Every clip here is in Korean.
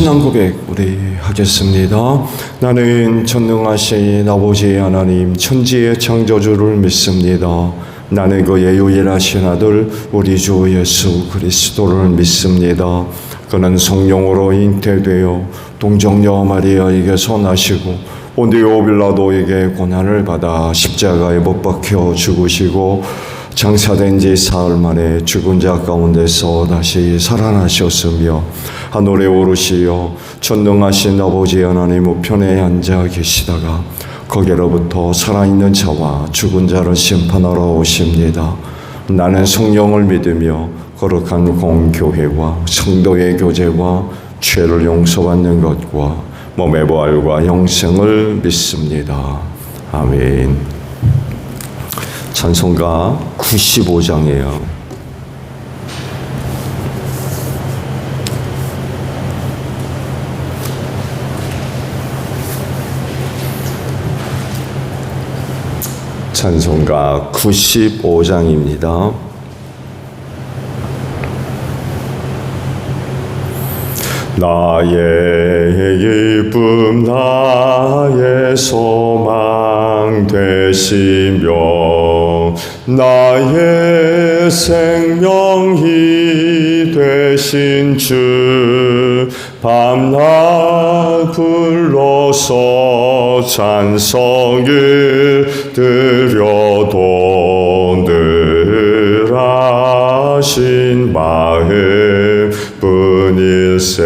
신앙 고백 우리 하겠습니다. 나는 전능하신 아버지 하나님 천지의 창조주를 믿습니다. 나는 그의 유일하신 아들 우리 주 예수 그리스도를 믿습니다. 그는 성령으로 잉태되어 동정녀 마리아에게서 나시고 본디오 빌라도에게 고난을 받아 십자가에 못 박혀 죽으시고 장사된 지 사흘 만에 죽은 자 가운데서 다시 살아나셨으며 하늘에 오르시어 전능하신 아버지 하나님 우편에 앉아 계시다가 거기로부터 살아있는 자와 죽은 자를 심판하러 오십니다. 나는 성령을 믿으며 거룩한 공교회와 성도의 교제와 죄를 용서받는 것과 몸의 부활과 영생을 믿습니다. 아멘. 찬송가 95장이에요. 찬송가 95장입니다. 나의 기쁨 나의 소망 되시며 나의 생명이 되신 주 밤낮 불러서 찬송을 드려도 늘 하신 마음 뿐일세.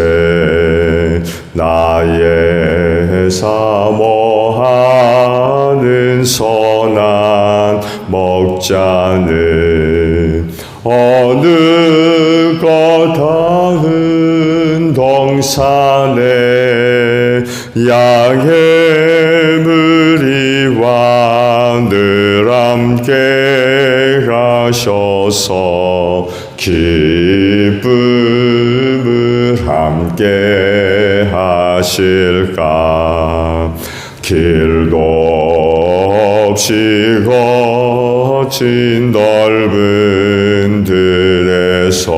나의 사모하는 선한 목자는 어느 것 닿은 동산에 양의 무리와 늘 함께 가셔서 기쁨을 함께 하실까. 길도 없이 거친 넓은 들에서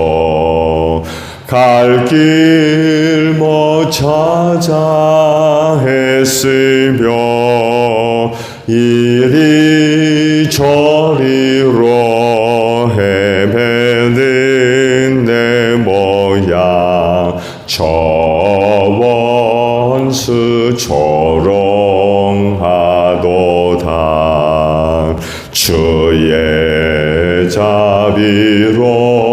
갈 길 못 찾아 했으며 이리저리로 헤매는 내 모양 저 원수 조롱하도다. 주의 자비롭고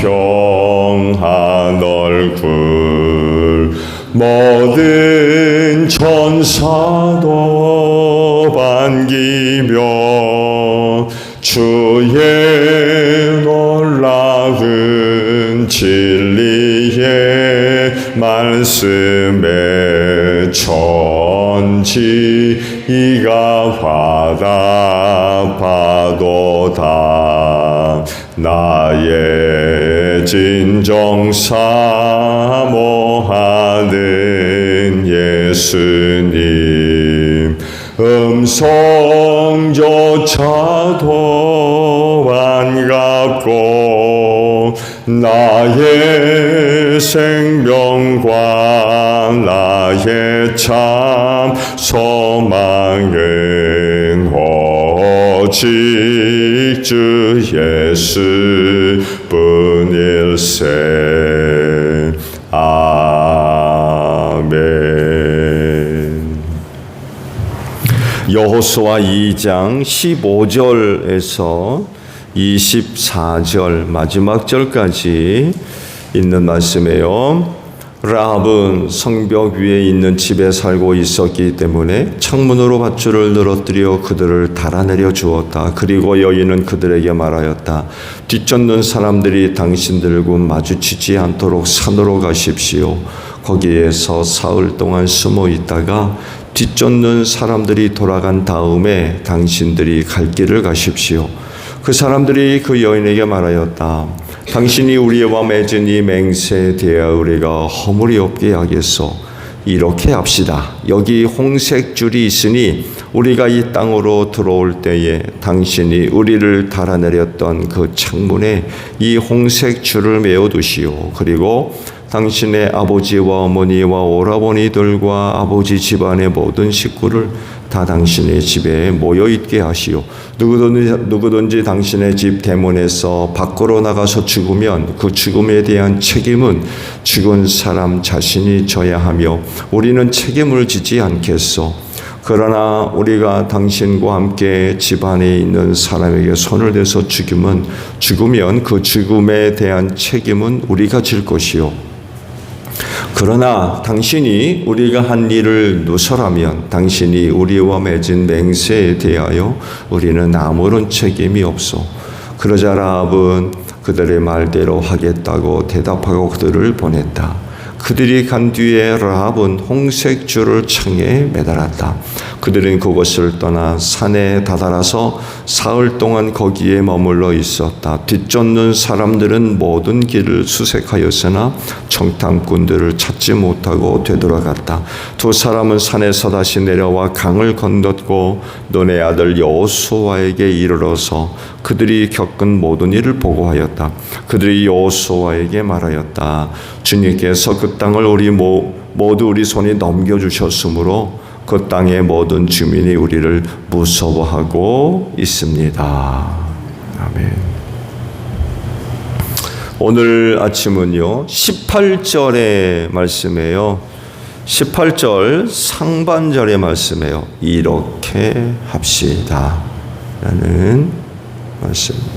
평한 얼굴 모든 천사도 반기며 주의 놀라운 진리의 말씀에 천지가 화답하도다. 나의 진정 사모하는 예수님 음성조차도 반갑고 나의 생명과 나의 참 소망은 오직 주 예수 뿐일세. 아멘. 여호수아 2장 15절에서 24절 마지막 절까지 있는 말씀이에요. 라합은 성벽 위에 있는 집에 살고 있었기 때문에 창문으로 밧줄을 늘어뜨려 그들을 달아내려 주었다. 그리고 여인은 그들에게 말하였다. 뒤쫓는 사람들이 당신들과 마주치지 않도록 산으로 가십시오. 거기에서 사흘 동안 숨어 있다가 뒤쫓는 사람들이 돌아간 다음에 당신들이 갈 길을 가십시오. 그 사람들이 그 여인에게 말하였다. 당신이 우리와 맺은 이 맹세에 대하여 우리가 허물이 없게 하겠소. 이렇게 합시다. 여기 홍색 줄이 있으니 우리가 이 땅으로 들어올 때에 당신이 우리를 달아내렸던 그 창문에 이 홍색 줄을 메어 두시오. 그리고 당신의 아버지와 어머니와 오라버니들과 아버지 집안의 모든 식구를 다 당신의 집에 모여 있게 하시오. 누구든지 당신의 집 대문에서 밖으로 나가서 죽으면 그 죽음에 대한 책임은 죽은 사람 자신이 져야 하며 우리는 책임을 지지 않겠소. 그러나 우리가 당신과 함께 집안에 있는 사람에게 손을 대서 죽으면 그 죽음에 대한 책임은 우리가 질 것이요. 그러나 당신이 우리가 한 일을 누설하면 당신이 우리와 맺은 맹세에 대하여 우리는 아무런 책임이 없소. 그러자 라합은 그들의 말대로 하겠다고 대답하고 그들을 보냈다. 그들이 간 뒤에 라합은 홍색 줄을 창에 매달았다. 그들은 그곳을 떠나 산에 다다라서 사흘 동안 거기에 머물러 있었다. 뒤쫓는 사람들은 모든 길을 수색하였으나 청탐꾼들을 찾지 못하고 되돌아갔다. 두 사람은 산에서 다시 내려와 강을 건넜고 눈의 아들 여호수아에게 이르러서 그들이 겪은 모든 일을 보고하였다. 그들이 여호수아에게 말하였다. 주님께서 그 땅을 모두 우리 손에 넘겨주셨으므로 그 땅의 모든 주민이 우리를 무서워하고 있습니다. 아멘. 오늘 아침은요 18절의 말씀이에요. 18절 상반절의 말씀이에요. 이렇게 합시다 라는 말씀입니다.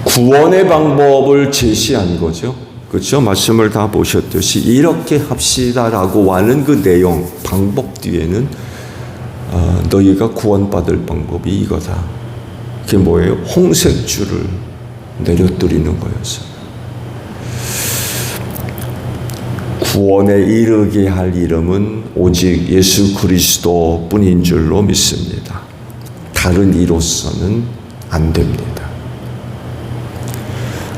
구원의 방법을 제시한 거죠. 그렇죠? 말씀을 다 보셨듯이 이렇게 합시다라고 하는 그 내용, 방법 뒤에는 너희가 구원받을 방법이 이거다. 그게 뭐예요? 홍색 줄을 내려뜨리는 거였어요. 구원에 이르게 할 이름은 오직 예수 그리스도 뿐인 줄로 믿습니다. 다른 이로서는 안 됩니다.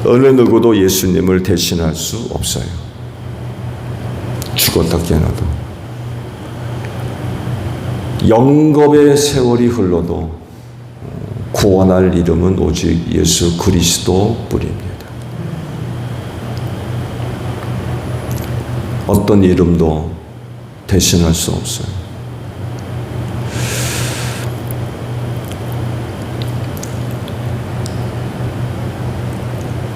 어느 누구도 예수님을 대신할 수 없어요. 죽었다 깨어나도. 영겁의 세월이 흘러도 구원할 이름은 오직 예수 그리스도 뿐입니다. 어떤 이름도 대신할 수 없어요.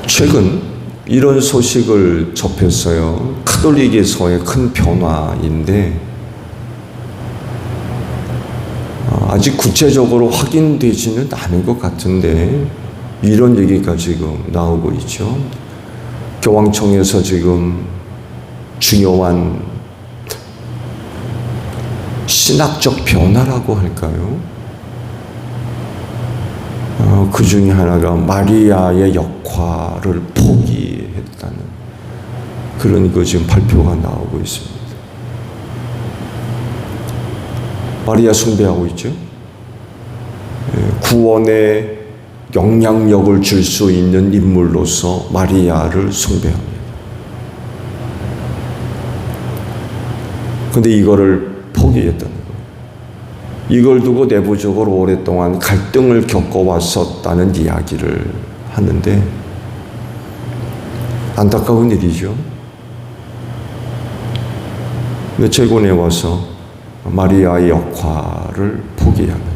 최근 이런 소식을 접했어요. 카톨릭에서의 큰 변화인데 아직 구체적으로 확인되지는 않은 것 같은데 이런 얘기가 지금 나오고 있죠. 교황청에서 지금 중요한 신학적 변화라고 할까요? 그 중에 하나가 마리아의 역할을 포기했다는 그런 거 지금 발표가 나오고 있습니다. 마리아 숭배하고 있죠. 구원의 영향력을 줄 수 있는 인물로서 마리아를 숭배합니다. 근데 이거를 포기했다는 거예요. 이걸 두고 내부적으로 오랫동안 갈등을 겪어왔었다는 이야기를 하는데 안타까운 일이죠. 근데 최근에 와서 마리아의 역할을 포기하는.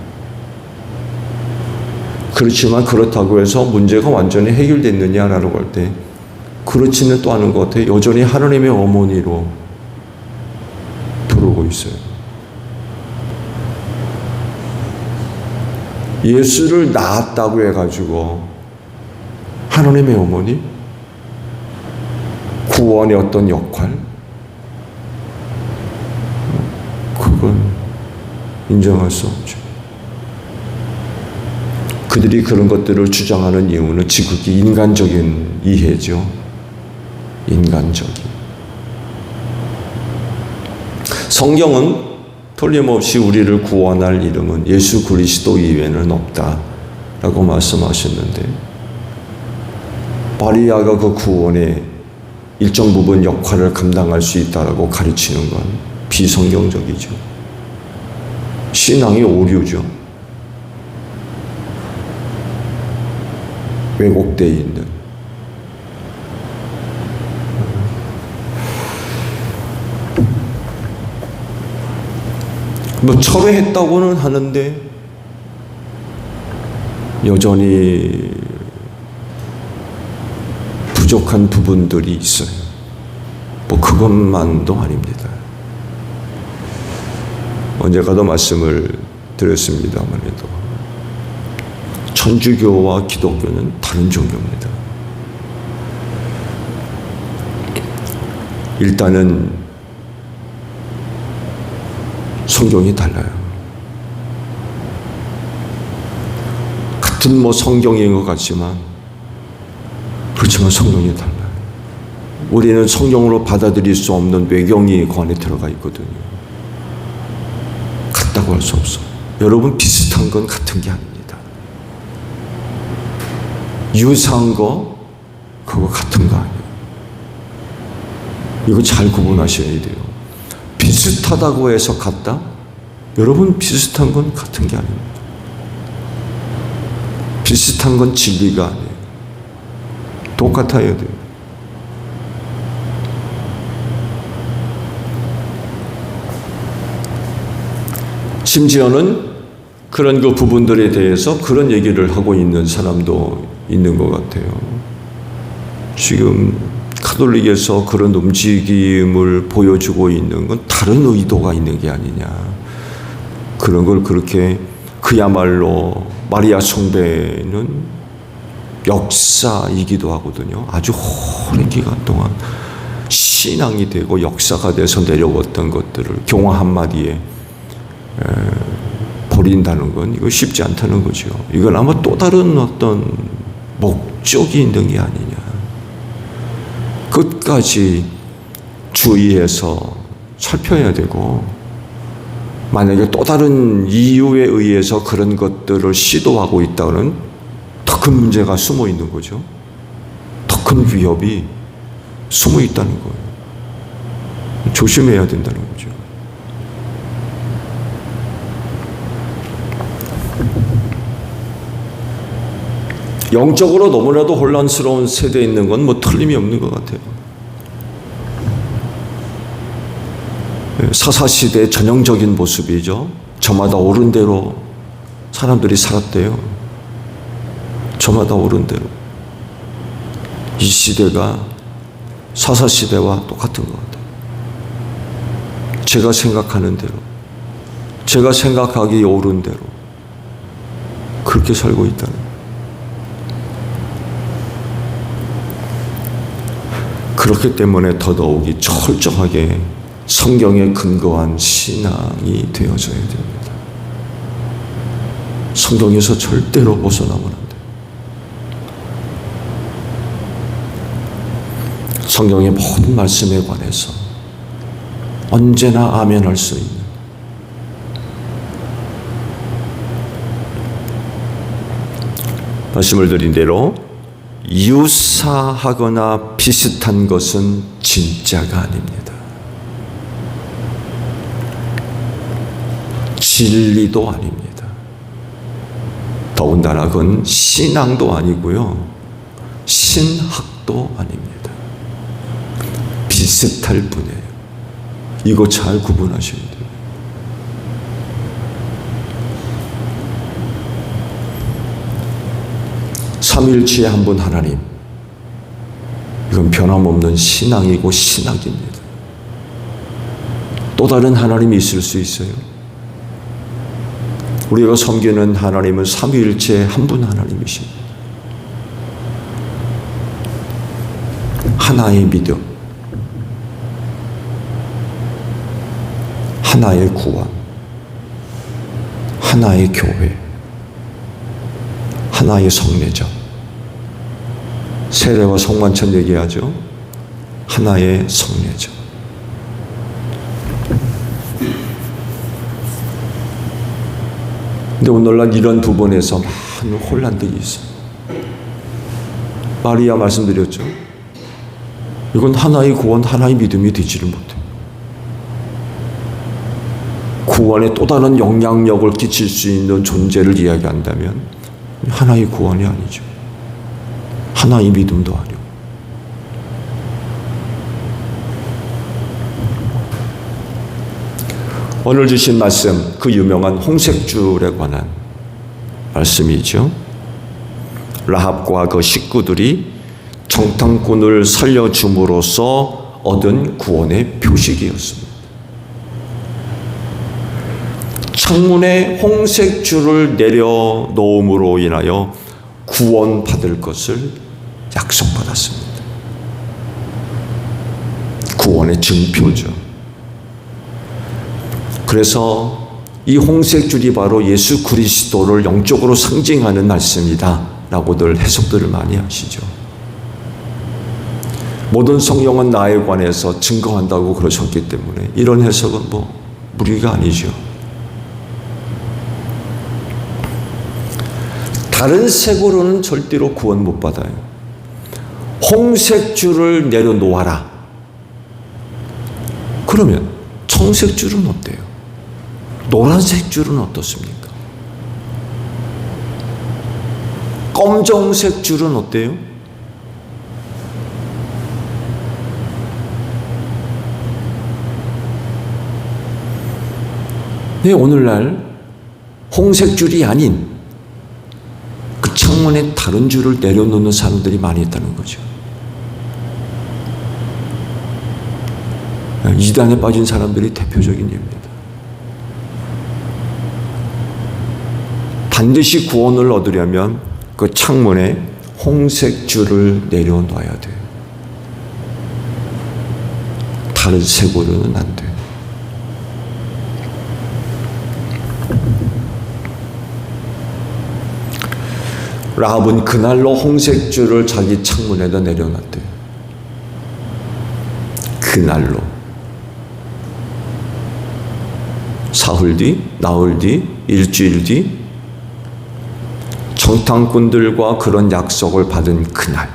그렇지만 그렇다고 해서 문제가 완전히 해결됐느냐라고 할 때 그렇지는 또 않은 것 같아요. 여전히 하나님의 어머니로 부르고 있어요. 예수를 낳았다고 해가지고 하나님의 어머니? 구원의 어떤 역할? 그건 인정할 수 없죠. 그들이 그런 것들을 주장하는 이유는 지극히 인간적인 이해죠. 인간적인. 성경은 틀림없이 우리를 구원할 이름은 예수 그리스도 이외에는 없다라고 말씀하셨는데 마리아가 그 구원의 일정 부분 역할을 감당할 수 있다라고 가르치는 건 비성경적이죠. 신앙의 오류죠. 왜곡되어 있는. 뭐 철회했다고는 하는데 여전히 부족한 부분들이 있어요. 뭐 그것만도 아닙니다. 언제가도 말씀을 드렸습니다만에도 천주교와 기독교는 다른 종교입니다. 일단은 성경이 달라요. 같은 성경인 것 같지만 그렇지만 성경이 달라요. 우리는 성경으로 받아들일 수 없는 외경이 그 안에 들어가 있거든요. 같다고 할 수 없어. 여러분, 비슷한 건 같은 게 아닙니다. 유사한 거 그거 같은 거 아니에요. 이거 잘 구분하셔야 돼요. 비슷하다고 해서 같다? 여러분, 비슷한 건 같은 게 아닙니다. 비슷한 건 진리가 아니에요. 똑같아야 돼요. 심지어는 그런 그 부분들에 대해서 그런 얘기를 하고 있는 사람도 있는 것 같아요. 지금 카톨릭에서 그런 움직임을 보여주고 있는 건 다른 의도가 있는 게 아니냐. 그런 걸 그렇게 그야말로 마리아 숭배는 역사이기도 하거든요. 아주 오랜 기간 동안 신앙이 되고 역사가 돼서 내려왔던 것들을 경화 한마디에 버린다는 건 이거 쉽지 않다는 거죠. 이건 아마 또 다른 어떤 목적이 있는 게 아니냐. 끝까지 주의해서 살펴야 되고, 만약에 또 다른 이유에 의해서 그런 것들을 시도하고 있다는 더 큰 문제가 숨어 있는 거죠. 더 큰 위협이 숨어 있다는 거예요. 조심해야 된다는 거죠. 영적으로 너무나도 혼란스러운 세대에 있는 건 뭐 틀림이 없는 것 같아요. 사사시대의 전형적인 모습이죠. 저마다 옳은 대로 사람들이 살았대요. 저마다 옳은 대로. 이 시대가 사사시대와 똑같은 것 같아요. 제가 생각하는 대로, 제가 생각하기 옳은 대로 그렇게 살고 있다는 거예요. 그렇기 때문에 더더욱이 철저하게 성경에 근거한 신앙이 되어져야 됩니다. 성경에서 절대로 벗어나면 안 돼요. 성경의 모든 말씀에 관해서 언제나 아멘할 수 있는, 말씀을 드린 대로 유사하거나 비슷한 것은 진짜가 아닙니다. 진리도 아닙니다. 더군다나 그건 신앙도 아니고요, 신학도 아닙니다. 비슷할 뿐이에요. 이거 잘 구분하셔야 돼요. 삼위일체의 한 분 하나님, 이건 변함없는 신앙이고 신학입니다. 또 다른 하나님이 있을 수 있어요? 우리가 섬기는 하나님은 삼위일체의 한 분 하나님이십니다. 하나의 믿음, 하나의 구원, 하나의 교회, 하나의 성례전. 세례와 성만찬 얘기하죠. 하나의 성례전. 근데 오늘날 이런 부분에서 많은 혼란들이 있어요. 마리아 말씀드렸죠. 이건 하나의 구원, 하나의 믿음이 되지를 못해요. 구원에 또 다른 영향력을 끼칠 수 있는 존재를 이야기한다면 하나의 구원이 아니죠. 하나의 믿음도 아니고. 오늘 주신 말씀, 그 유명한 홍색줄에 관한 말씀이죠. 라합과 그 식구들이 정탐꾼을 살려줌으로써 얻은 구원의 표식이었습니다. 창문에 홍색줄을 내려놓음으로 인하여 구원받을 것을 약속받았습니다. 구원의 증표죠. 그래서 이 홍색줄이 바로 예수 그리스도를 영적으로 상징하는 말씀이다 라고들 해석들을 많이 하시죠. 모든 성경은 나에 관해서 증거한다고 그러셨기 때문에 이런 해석은 무리가 아니죠. 다른 색으로는 절대로 구원 못 받아요. 홍색줄을 내려놓아라. 그러면 청색줄은 어때요? 노란색 줄은 어떻습니까? 검정색 줄은 어때요? 네, 오늘날 홍색 줄이 아닌 그 창문에 다른 줄을 내려놓는 사람들이 많이 있다는 거죠. 이단에 빠진 사람들이 대표적인 예입니다. 반드시 구원을 얻으려면 그 창문에 홍색 줄을 내려놔야 돼요. 다른 색으로는 안 돼요. 라합은 그날로 홍색 줄을 자기 창문에다 내려놨대요. 그날로. 사흘 뒤, 나흘 뒤, 일주일 뒤 정탐꾼들과 그런 약속을 받은 그날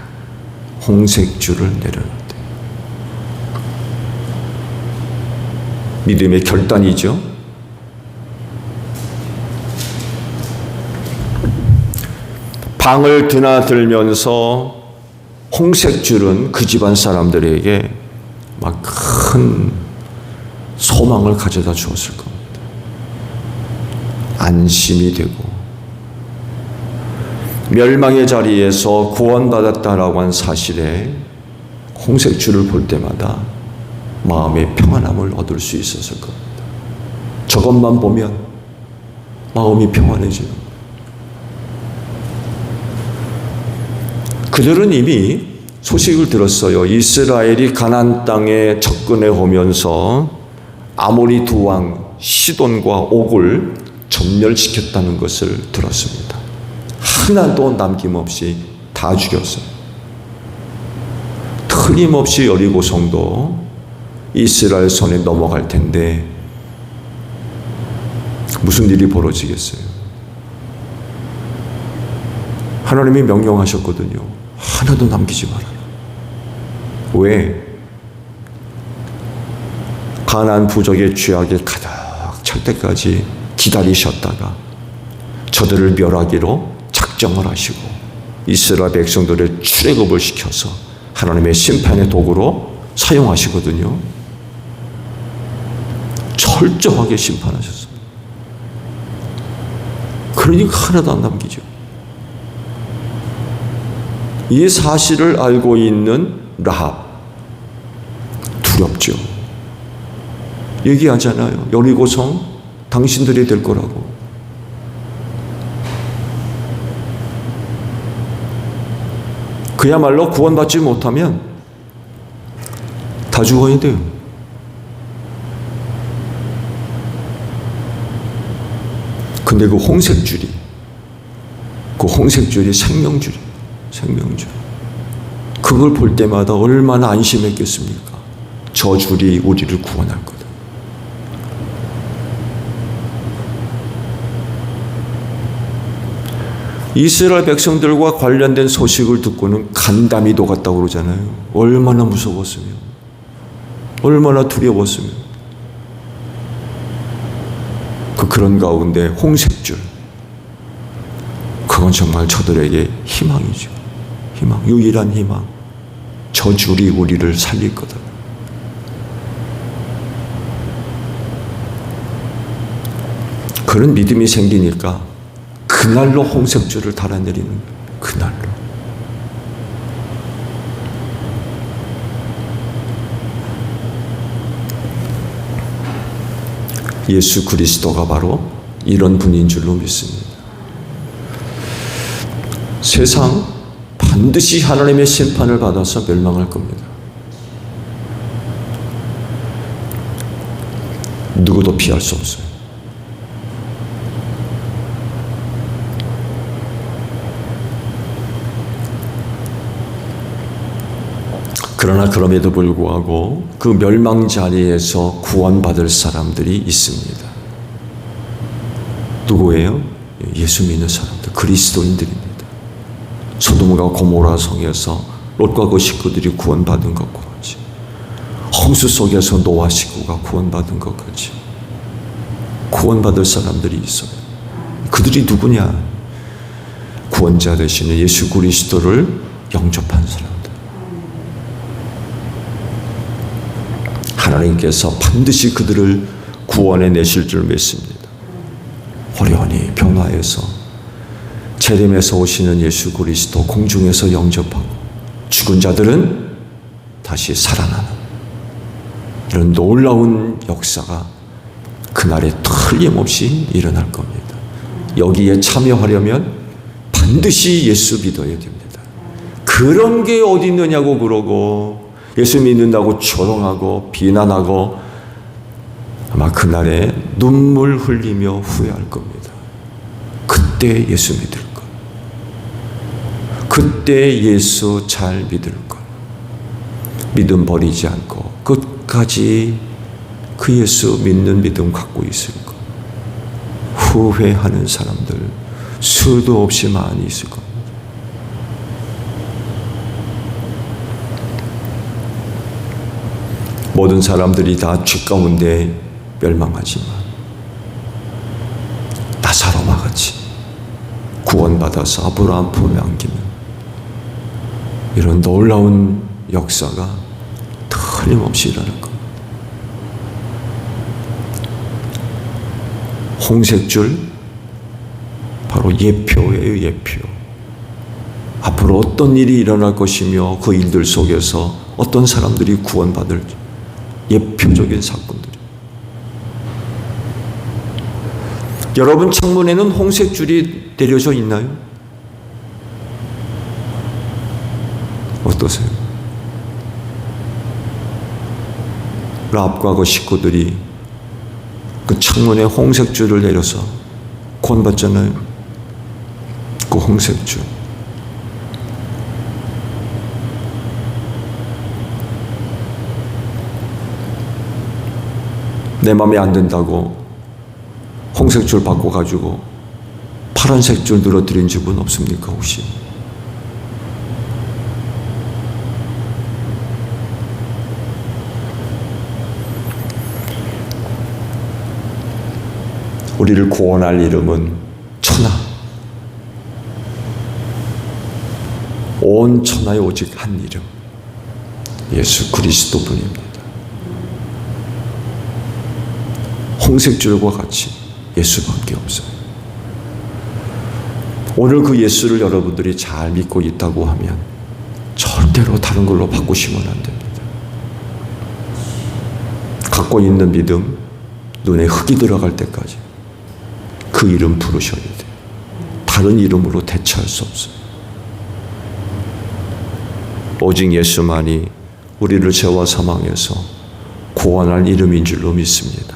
홍색 줄을 내려놨대요. 믿음의 결단이죠. 방을 드나들면서 홍색 줄은 그 집안 사람들에게 막 큰 소망을 가져다 주었을 겁니다. 안심이 되고 멸망의 자리에서 구원받았다라고 한 사실에 홍색 줄을 볼 때마다 마음의 평안함을 얻을 수 있었을 겁니다. 저것만 보면 마음이 평안해지는 거예요. 그들은 이미 소식을 들었어요. 이스라엘이 가나안 땅에 접근해 오면서 아모리 두 왕 시돈과 옥을 전멸시켰다는 것을 들었습니다. 하나도 남김없이 다 죽였어요. 틀림없이 여리고 성도 이스라엘 손에 넘어갈 텐데 무슨 일이 벌어지겠어요? 하나님이 명령하셨거든요. 하나도 남기지 말아라. 왜? 가나안 부족의 죄악에 가득 찰 때까지 기다리셨다가 저들을 멸하기로 작정을 하시고 이스라엘 백성들을 출애굽을 시켜서 하나님의 심판의 도구로 사용하시거든요. 철저하게 심판하셨습니다. 그러니까 하나도 안 남기죠. 이 사실을 알고 있는 라합 두렵죠. 얘기하잖아요. 여리고성 당신들이 될 거라고. 그야말로 구원받지 못하면 다 죽어야 돼요. 근데 그 홍색줄이 생명줄이에요. 생명줄. 그걸 볼 때마다 얼마나 안심했겠습니까? 저 줄이 우리를 구원할 거다. 이스라엘 백성들과 관련된 소식을 듣고는 간담이 녹았다고 그러잖아요. 얼마나 무서웠으면, 얼마나 두려웠으면. 그런 가운데 홍색줄, 그건 정말 저들에게 희망이죠. 희망, 유일한 희망. 저 줄이 우리를 살릴 거다. 그런 믿음이 생기니까 그날로 홍색줄을 달아내리는 거예요. 그날로. 예수 그리스도가 바로 이런 분인 줄로 믿습니다. 세상 반드시 하나님의 심판을 받아서 멸망할 겁니다. 누구도 피할 수 없어요. 그러나 그럼에도 불구하고 그 멸망 자리에서 구원받을 사람들이 있습니다. 누구예요? 예수 믿는 사람들, 그리스도인들입니다. 소돔과 고모라 성에서 롯과 그 식구들이 구원받은 것과 같이, 홍수 속에서 노아 식구가 구원받은 것 같이 구원받을 사람들이 있어요. 그들이 누구냐? 구원자 되시는 예수 그리스도를 영접한 사람들. 하나님께서 반드시 그들을 구원해 내실 줄 믿습니다. 호련히 변화해서 재림에서 오시는 예수 그리스도 공중에서 영접하고 죽은 자들은 다시 살아나는 이런 놀라운 역사가 그날에 틀림없이 일어날 겁니다. 여기에 참여하려면 반드시 예수 믿어야 됩니다. 그런 게 어디 있느냐고 그러고 예수 믿는다고 조롱하고 비난하고 아마 그날에 눈물 흘리며 후회할 겁니다. 그때 예수 믿을 것. 그때 예수 잘 믿을 것. 믿음 버리지 않고 끝까지 그 예수 믿는 믿음 갖고 있을 것. 후회하는 사람들 수도 없이 많이 있을 겁니다. 모든 사람들이 다 죄 가운데 멸망하지만 나사로와 같이 구원받아서 아브라함 품에 안기는 이런 놀라운 역사가 틀림없이 일어날 겁니다. 홍색줄 바로 예표예요. 예표. 앞으로 어떤 일이 일어날 것이며 그 일들 속에서 어떤 사람들이 구원받을 예표적인 사건들. 여러분 창문에는 홍색줄이 내려져 있나요? 어떠세요? 랍과 그 식구들이 그 창문에 홍색줄을 내려서 구원받잖아요. 그 홍색줄. 내 마음에 안 든다고 홍색 줄 바꿔가지고 파란색 줄 늘어뜨린 적은 없습니까 혹시? 우리를 구원할 이름은 천하. 온 천하에 오직 한 이름. 예수 그리스도 분입니다. 홍색줄과 같이 예수밖에 없어요. 오늘 그 예수를 여러분들이 잘 믿고 있다고 하면 절대로 다른 걸로 바꾸시면 안 됩니다. 갖고 있는 믿음, 눈에 흙이 들어갈 때까지 그 이름 부르셔야 돼요. 다른 이름으로 대체할 수 없어요. 오직 예수만이 우리를 죄와 사망에서 구원할 이름인 줄로 믿습니다.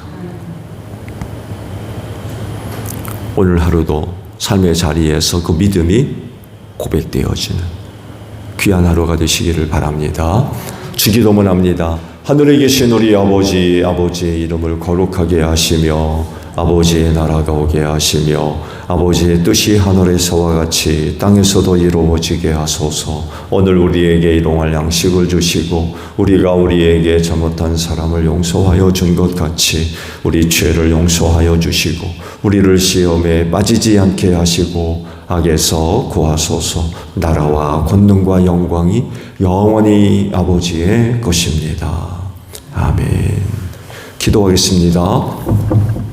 오늘 하루도 삶의 자리에서 그 믿음이 고백되어지는 귀한 하루가 되시기를 바랍니다. 주기도문 합니다. 하늘에 계신 우리 아버지, 아버지의 이름을 거룩하게 하시며 아버지의 나라가 오게 하시며 아버지의 뜻이 하늘에서와 같이 땅에서도 이루어지게 하소서. 오늘 우리에게 일용할 양식을 주시고 우리가 우리에게 잘못한 사람을 용서하여 준 것 같이 우리 죄를 용서하여 주시고 우리를 시험에 빠지지 않게 하시고 악에서 구하소서. 나라와 권능과 영광이 영원히 아버지의 것입니다. 아멘. 기도하겠습니다.